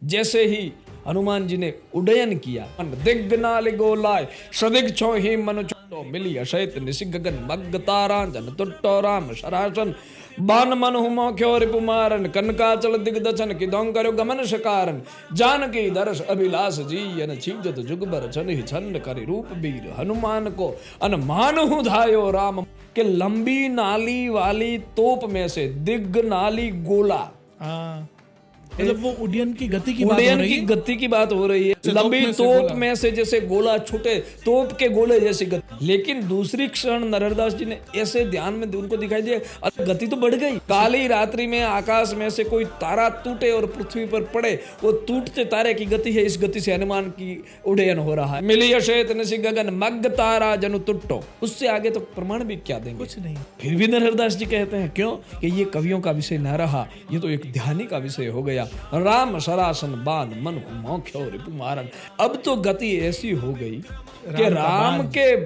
जैसे ही हनुमान जी ने उड्डयन किया, दिग्नाल गोलाय सदिग छो ही मनु छो मिली अशैत निशि गगन मग्ग तारांजन तुट्टो राम शरासन बान मन हुमो क्यो रिपुमारन कनकाचल दिग्दचन की दों करो गमन सकारन जानकी दर्श अभिलाष जी यन छीजत जुगबर छन ही छन करि रूप वीर हनुमान को अनमान हूँ धायो राम के लंबी नाली वाली तोप में से दिग्ग नाली गोला, मतलब वो उड्डयन की गति की गति की बात हो रही है। लंबी तोप में से जैसे गोला छूटे, तोप के गोले जैसी गति। लेकिन दूसरी क्षण नरहरदास जी ने ऐसे ध्यान में उनको दिखाई दिया, अरे गति तो बढ़ गई। काली रात्रि में आकाश में से कोई तारा टूटे और पृथ्वी पर पड़े, वो टूटते तारे की गति है, इस गति से हनुमान की उड्डयन हो रहा है। मिली अशेत निशि गगन मग्ग तारा जनु तुट्टो। उससे आगे तो प्रमाण भी क्या देंगे, कुछ नहीं। फिर भी नरहरदास जी कहते हैं क्यों कि ये कवियों का विषय न रहा, ये तो एक ध्यानी का विषय हो गया। राम सरासन बान मन मोख्यो रिपुमारन। अब तो गति ऐसी हो गई कि राम के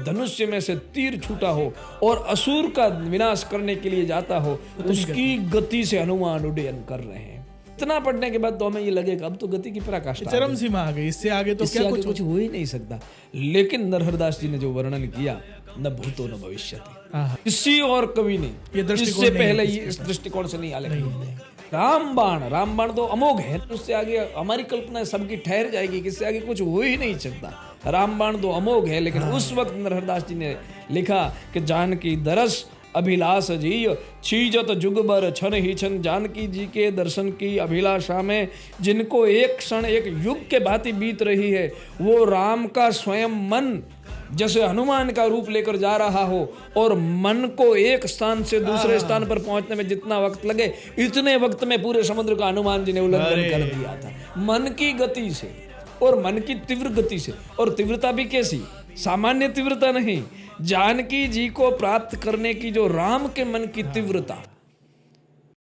धनुष्य में से तीर छूटा हो और असुर का विनाश करने के लिए जाता हो, उसकी गति से हनुमान उड्डयन कर रहे हैं। इतना पढ़ने के बाद तो हमें ये लगेगा अब तो गति की पराकाष्ठा, चरम सीमा आ गई, इससे आगे तो क्या कुछ हो ही नहीं सकता। लेकिन नरहरदास जी ने जो वर्णन किया, न भूतो न भविष्यति, किसी और कवि ने इससे पहले इस दृष्टिकोण से नहीं आलेखन। रामबाण तो अमोघ है, उससे आगे हमारी कल्पना सबकी ठहर जाएगी, किससे आगे कुछ हो ही नहीं सकता। रामबाण तो अमोघ है, लेकिन उस वक्त नरहरदास जी ने लिखा कि जानकी दरस अभिलाष जी छीजत जुगबर छन ही छन। जानकी जी के दर्शन की अभिलाषा में जिनको एक क्षण एक युग के भांति बीत रही है, वो राम का स्वयं मन जैसे हनुमान का रूप लेकर जा रहा हो और मन को एक स्थान से दूसरे स्थान पर पहुंचने में जितना वक्त लगे, इतने वक्त में पूरे समुद्र का हनुमान जी ने उल्लंघन कर दिया था। मन की गति से और मन की तीव्र गति से, और तीव्रता भी कैसी, सामान्य तीव्रता नहीं, जानकी जी को प्राप्त करने की जो राम के मन की तीव्रता,